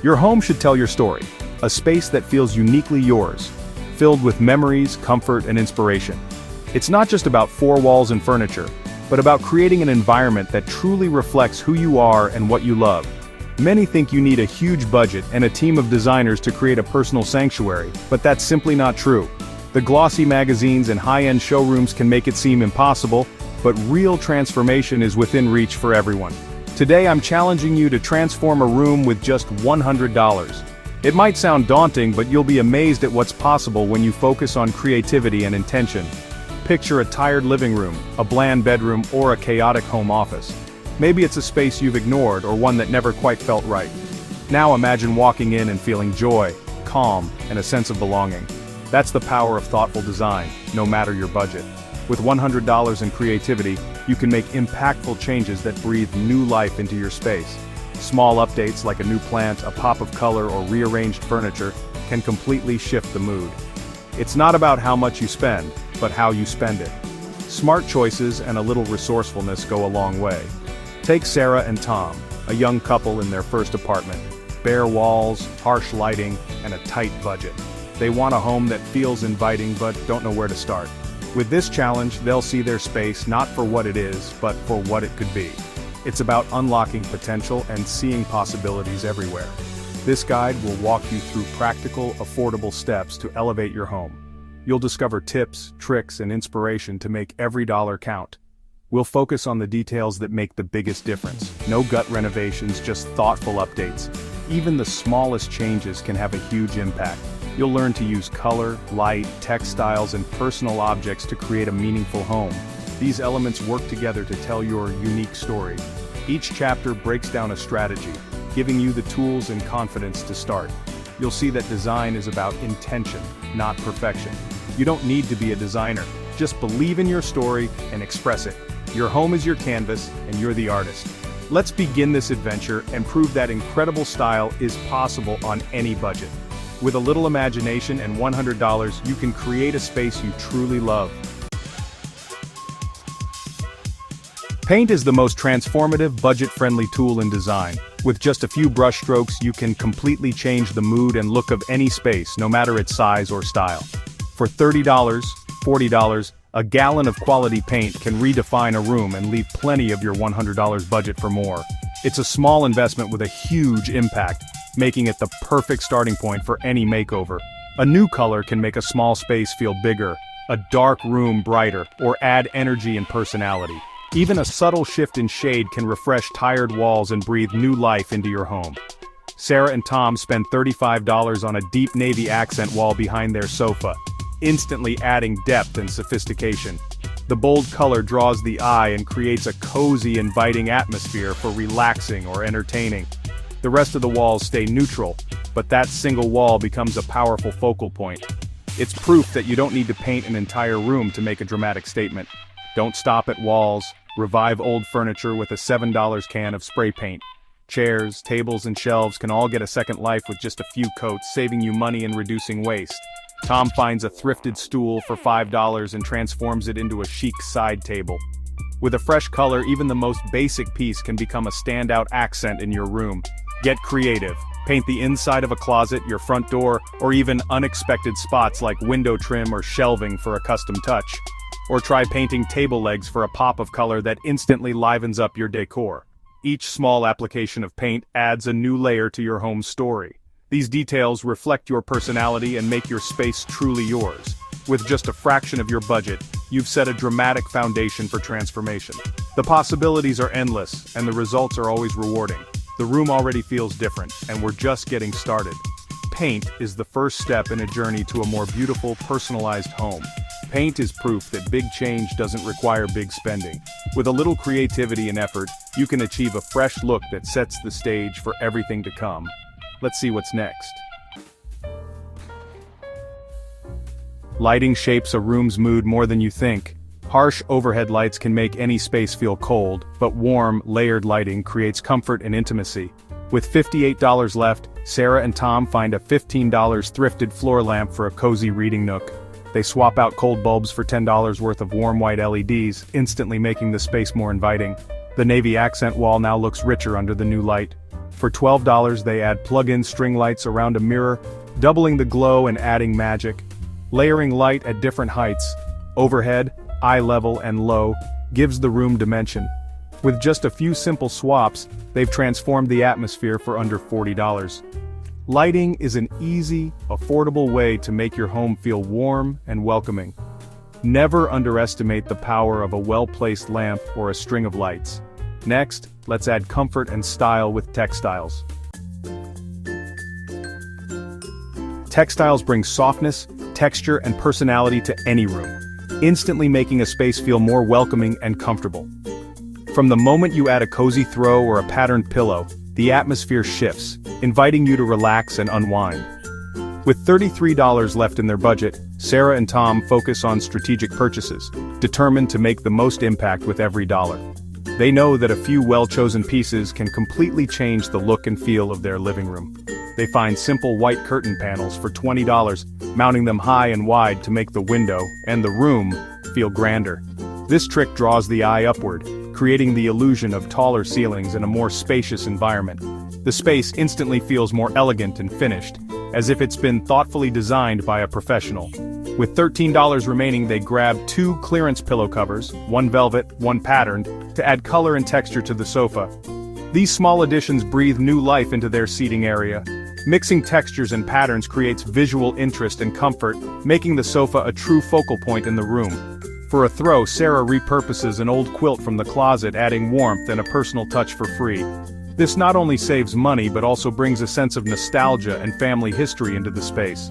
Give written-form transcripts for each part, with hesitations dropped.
Your home should tell your story, a space that feels uniquely yours, filled with memories, comfort, and inspiration. It's not just about four walls and furniture, but about creating an environment that truly reflects who you are and what you love. Many think you need a huge budget and a team of designers to create a personal sanctuary, but that's simply not true. The glossy magazines and high-end showrooms can make it seem impossible, but real transformation is within reach for everyone. Today I'm challenging you to transform a room with just $100. It might sound daunting, but you'll be amazed at what's possible when you focus on creativity and intention. Picture a tired living room, a bland bedroom, or a chaotic home office. Maybe it's a space you've ignored or one that never quite felt right. Now imagine walking in and feeling joy, calm, and a sense of belonging. That's the power of thoughtful design, no matter your budget. With $100 in creativity, you can make impactful changes that breathe new life into your space. Small updates like a new plant, a pop of color, or rearranged furniture can completely shift the mood. It's not about how much you spend, but how you spend it. Smart choices and a little resourcefulness go a long way. Take Sarah and Tom, a young couple in their first apartment. Bare walls, harsh lighting, and a tight budget. They want a home that feels inviting but don't know where to start. With this challenge, they'll see their space not for what it is, but for what it could be. It's about unlocking potential and seeing possibilities everywhere. This guide will walk you through practical, affordable steps to elevate your home. You'll discover tips, tricks, and inspiration to make every dollar count. We'll focus on the details that make the biggest difference. No gut renovations, just thoughtful updates. Even the smallest changes can have a huge impact. You'll learn to use color, light, textiles, and personal objects to create a meaningful home. These elements work together to tell your unique story. Each chapter breaks down a strategy, giving you the tools and confidence to start. You'll see that design is about intention, not perfection. You don't need to be a designer. Just believe in your story and express it. Your home is your canvas, and you're the artist. Let's begin this adventure and prove that incredible style is possible on any budget. With a little imagination and $100, you can create a space you truly love. Paint is the most transformative, budget-friendly tool in design. With just a few brush strokes, you can completely change the mood and look of any space, no matter its size or style. For $30, $40, a gallon of quality paint can redefine a room and leave plenty of your $100 budget for more. It's a small investment with a huge impact, making it the perfect starting point for any makeover. A new color can make a small space feel bigger, a dark room brighter, or add energy and personality. Even a subtle shift in shade can refresh tired walls and breathe new life into your home. Sarah and Tom spend $35 on a deep navy accent wall behind their sofa, instantly adding depth and sophistication. The bold color draws the eye and creates a cozy, inviting atmosphere for relaxing or entertaining. The rest of the walls stay neutral, but that single wall becomes a powerful focal point. It's proof that you don't need to paint an entire room to make a dramatic statement. Don't stop at walls. Revive old furniture with a $7 can of spray paint. Chairs, tables, and shelves can all get a second life with just a few coats, saving you money and reducing waste. Tom finds a thrifted stool for $5 and transforms it into a chic side table. With a fresh color, even the most basic piece can become a standout accent in your room. Get creative. Paint the inside of a closet, your front door, or even unexpected spots like window trim or shelving for a custom touch. Or try painting table legs for a pop of color that instantly livens up your decor. Each small application of paint adds a new layer to your home's story. These details reflect your personality and make your space truly yours. With just a fraction of your budget, you've set a dramatic foundation for transformation. The possibilities are endless, and the results are always rewarding. The room already feels different, and we're just getting started. Paint is the first step in a journey to a more beautiful, personalized home. Paint is proof that big change doesn't require big spending. With a little creativity and effort, you can achieve a fresh look that sets the stage for everything to come. Let's see what's next. Lighting shapes a room's mood more than you think. Harsh overhead lights can make any space feel cold, but warm, layered lighting creates comfort and intimacy. With $58 left, Sarah and Tom find a $15 thrifted floor lamp for a cozy reading nook. They swap out cold bulbs for $10 worth of warm white LEDs, instantly making the space more inviting. The navy accent wall now looks richer under the new light. For $12 they add plug-in string lights around a mirror, doubling the glow and adding magic. Layering light at different heights, overhead, eye level and low, gives the room dimension. With just a few simple swaps, they've transformed the atmosphere for under $40. Lighting is an easy, affordable way to make your home feel warm and welcoming. Never underestimate the power of a well-placed lamp or a string of lights. Next, let's add comfort and style with textiles. Textiles bring softness, texture, and personality to any room, instantly making a space feel more welcoming and comfortable. From the moment you add a cozy throw or a patterned pillow, the atmosphere shifts, inviting you to relax and unwind. With $33 left in their budget, Sarah and Tom focus on strategic purchases, determined to make the most impact with every dollar. They know that a few well-chosen pieces can completely change the look and feel of their living room. They find simple white curtain panels for $20, mounting them high and wide to make the window and the room feel grander. This trick draws the eye upward, creating the illusion of taller ceilings and a more spacious environment. The space instantly feels more elegant and finished, as if it's been thoughtfully designed by a professional. With $13 remaining, they grab 2 clearance pillow covers, one velvet, one patterned, to add color and texture to the sofa. These small additions breathe new life into their seating area. Mixing textures and patterns creates visual interest and comfort, making the sofa a true focal point in the room. For a throw, Sarah repurposes an old quilt from the closet, adding warmth and a personal touch for free. This not only saves money but also brings a sense of nostalgia and family history into the space.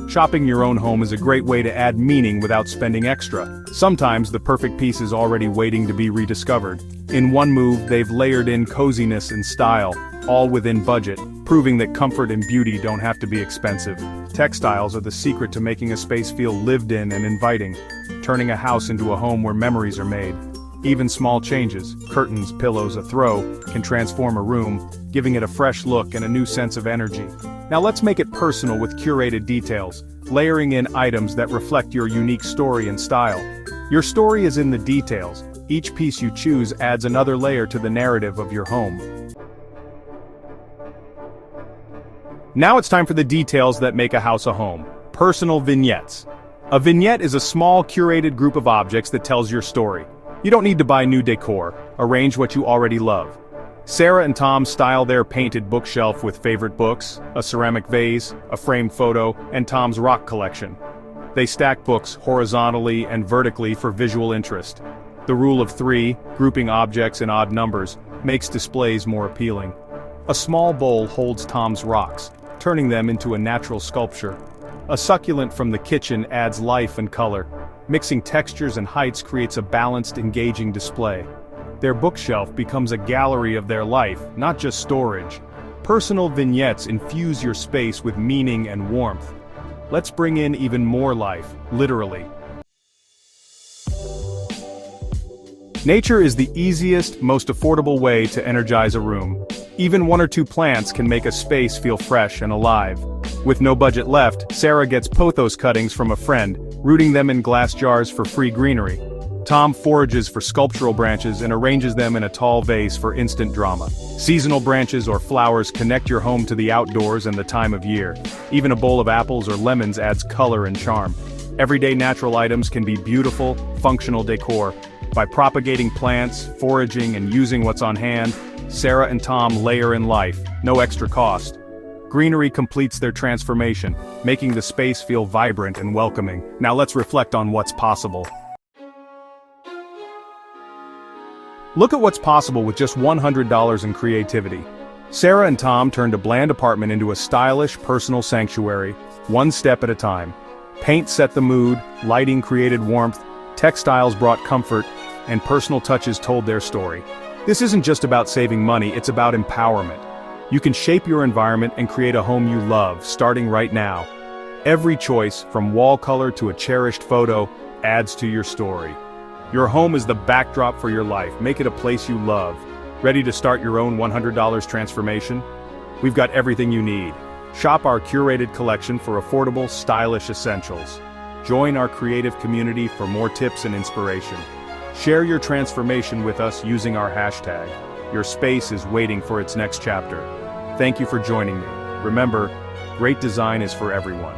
Shopping your own home is a great way to add meaning without spending extra. Sometimes the perfect piece is already waiting to be rediscovered. In one move, they've layered in coziness and style, all within budget, proving that comfort and beauty don't have to be expensive. Textiles are the secret to making a space feel lived in and inviting, turning a house into a home where memories are made. Even small changes, curtains, pillows, a throw, can transform a room, giving it a fresh look and a new sense of energy. Now let's make it personal with curated details, layering in items that reflect your unique story and style. Your story is in the details. Each piece you choose adds another layer to the narrative of your home. Now it's time for the details that make a house a home. Personal vignettes. A vignette is a small, curated group of objects that tells your story. You don't need to buy new decor, arrange what you already love. Sarah and Tom style their painted bookshelf with favorite books, a ceramic vase, a framed photo, and Tom's rock collection. They stack books horizontally and vertically for visual interest. The rule of 3, grouping objects in odd numbers, makes displays more appealing. A small bowl holds Tom's rocks, turning them into a natural sculpture. A succulent from the kitchen adds life and color. Mixing textures and heights creates a balanced, engaging display. Their bookshelf becomes a gallery of their life, not just storage. Personal vignettes infuse your space with meaning and warmth. Let's bring in even more life, literally. Nature is the easiest, most affordable way to energize a room. Even 1 or 2 plants can make a space feel fresh and alive. With no budget left, Sarah gets pothos cuttings from a friend, rooting them in glass jars for free greenery. Tom forages for sculptural branches and arranges them in a tall vase for instant drama. Seasonal branches or flowers connect your home to the outdoors and the time of year. Even a bowl of apples or lemons adds color and charm. Everyday natural items can be beautiful, functional decor. By propagating plants, foraging, and using what's on hand, Sarah and Tom layer in life, no extra cost. Greenery completes their transformation, making the space feel vibrant and welcoming. Now let's reflect on what's possible. Look at what's possible with just $100 in creativity. Sarah and Tom turned a bland apartment into a stylish, personal sanctuary, one step at a time. Paint set the mood, lighting created warmth, textiles brought comfort, and personal touches told their story. This isn't just about saving money, it's about empowerment. You can shape your environment and create a home you love, starting right now. Every choice, from wall color to a cherished photo, adds to your story. Your home is the backdrop for your life. Make it a place you love. Ready to start your own $100 transformation? We've got everything you need. Shop our curated collection for affordable, stylish essentials. Join our creative community for more tips and inspiration. Share your transformation with us using our hashtag. Your space is waiting for its next chapter. Thank you for joining me. Remember, great design is for everyone.